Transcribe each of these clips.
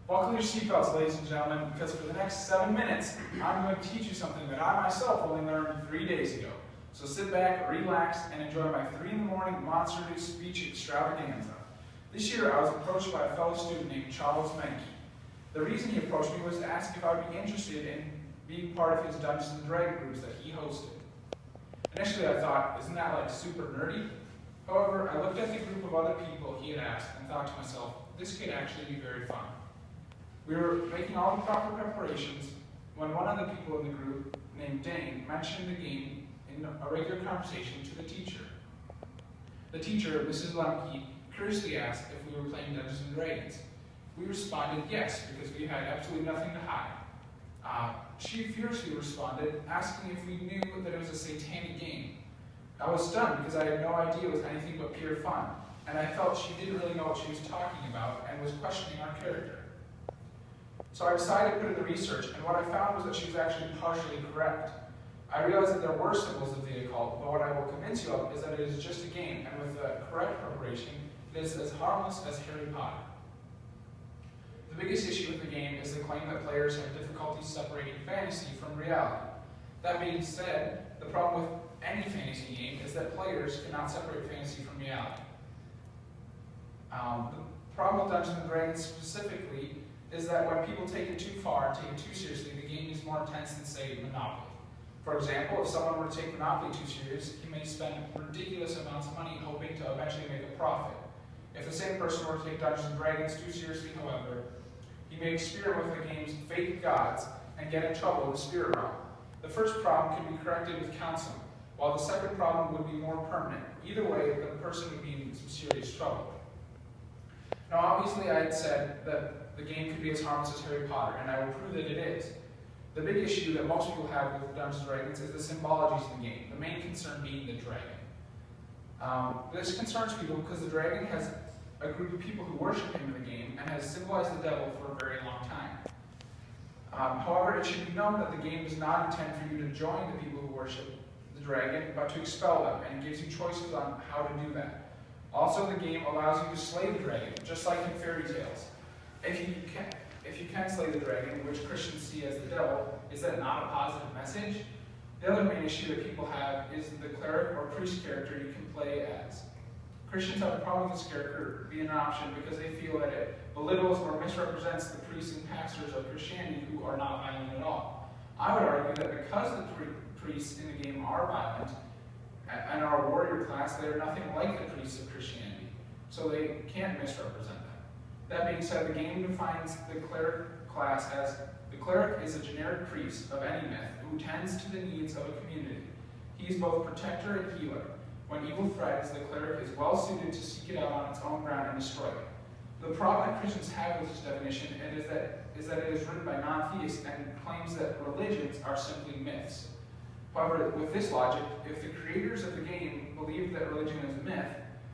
Buckle your seatbelts, ladies and gentlemen, because for the next 7 minutes, I'm going to teach you something that I myself only learned 3 days ago. So sit back, relax, and enjoy my 3 in the morning monster speech extravaganza. This year, I was approached by a fellow student named Charles Menke. The reason he approached me was to ask if I would be interested in being part of his Dungeons & Dragons groups that he hosted. Initially, I thought, isn't that like super nerdy? However, I looked at the group of other people he had asked and thought to myself, this could actually be very fun. We were making all the proper preparations when one of the people in the group, named Dane, mentioned the game in a regular conversation to the teacher. The teacher, Mrs. Lemke, curiously asked if we were playing Dungeons & Dragons. We responded yes, because we had absolutely nothing to hide. She fiercely responded, asking if we knew that it was a satanic game. I was stunned because I had no idea it was anything but pure fun, and I felt she didn't really know what she was talking about and was questioning our character. So I decided to put in the research, and what I found was that she was actually partially correct. I realized that there were symbols of the occult, but what I will convince you of is that it is just a game, and with the correct preparation, it is as harmless as Harry Potter. The biggest issue with the game is the claim that players have difficulty separating fantasy from reality. That being said, the problem with any fantasy game is that players cannot separate fantasy from reality. The problem with Dungeons & Dragons specifically is that when people take it too far and take it too seriously, the game is more intense than, say, Monopoly. For example, if someone were to take Monopoly too serious, he may spend ridiculous amounts of money hoping to eventually make a profit. If the same person were to take Dungeons & Dragons too seriously, however, he may experiment with the game's fake gods and get in trouble in the spirit realm. The first problem can be corrected with counseling, while the second problem would be more permanent. Either way, the person would be in some serious trouble. Now, obviously, I had said that the game could be as harmless as Harry Potter, and I will prove that it is. The big issue that most people have with Dungeons & Dragons is the symbologies in the game, the main concern being the dragon. This concerns people because the dragon has a group of people who worship him in the game and has symbolized the devil for a very long time. However, it should be known that the game does not intend for you to join the people who worship the dragon, but to expel them, and it gives you choices on how to do that. Also, the game allows you to slay the dragon, just like in fairy tales. If you can slay the dragon, which Christians see as the devil, is that not a positive message? The other main issue that people have is the cleric or priest character you can play as. Christians have a problem with this character being an option because they feel that it belittles or misrepresents the priests and pastors of Christianity who are not violent at all. I would argue that because the priests in the game are violent and are a warrior class, they are nothing like the priests of Christianity, so they can't misrepresent them. That being said, the game defines the cleric class as the cleric is a generic priest of any myth who tends to the needs of a community. He is both protector and healer. When evil threatens, the cleric is well suited to seek it out on its own ground and destroy it. The problem that Christians have with this definition is that it is written by non-theists and claims that religions are simply myths. However, with this logic, if the creators of the game believe that religion is a myth,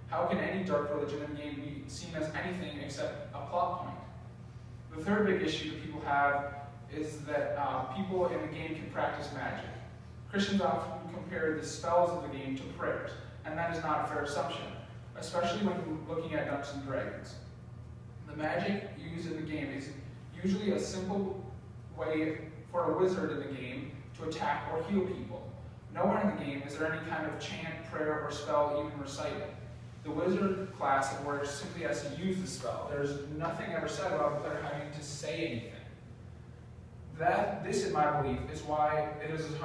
how can any dark religion in the game be seen as anything except a plot point? The third big issue that people have is that people in the game can practice magic. Christians often compare the spells of the game to prayers, and that is not a fair assumption, especially when looking at Dungeons & Dragons. The magic used in the game is usually a simple way for a wizard in the game to attack or heal people. Nowhere in the game is there any kind of chant, prayer, or spell even recited. The wizard class of warrior simply has to use the spell. There's nothing ever said about the player having to say anything. This, in my belief, is why it is as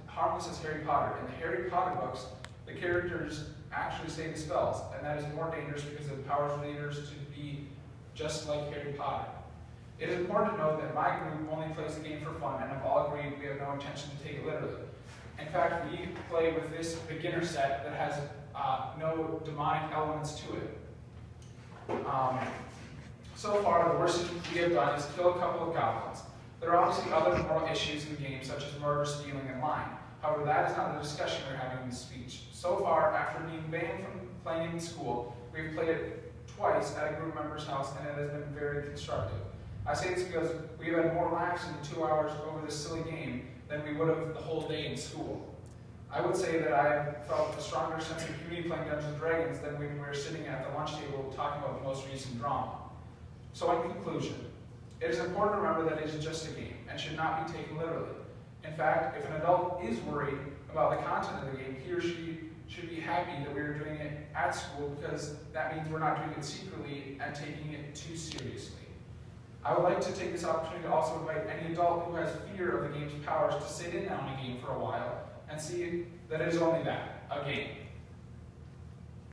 harmless as Harry Potter. In the Harry Potter books, the characters actually say the spells, and that is more dangerous because it empowers readers to be just like Harry Potter. It is important to note that my group only plays the game for fun, and have all agreed we have no intention to take it literally. In fact, we play with this beginner set that has no demonic elements to it. So far, the worst thing we have done is kill a couple of goblins. There are obviously other moral issues in the game, such as murder, stealing, and lying. However, that is not the discussion we're having in this speech. So far, after being banned from playing in school, we've played it twice at a group member's house, and it has been very constructive. I say this because we have had more laughs in the 2 hours over this silly game than we would have the whole day in school. I would say that I have felt a stronger sense of community playing Dungeons & Dragons than when we were sitting at the lunch table talking about the most recent drama. So in conclusion, It is important to remember that it is just a game and should not be taken literally. In fact, if an adult is worried about the content of the game, he or she should be happy that we are doing it at school, because that means we're not doing it secretly and taking it too seriously. I would like to take this opportunity to also invite any adult who has fear of the game's powers to sit in on a game for a while and see that it is only that, a game.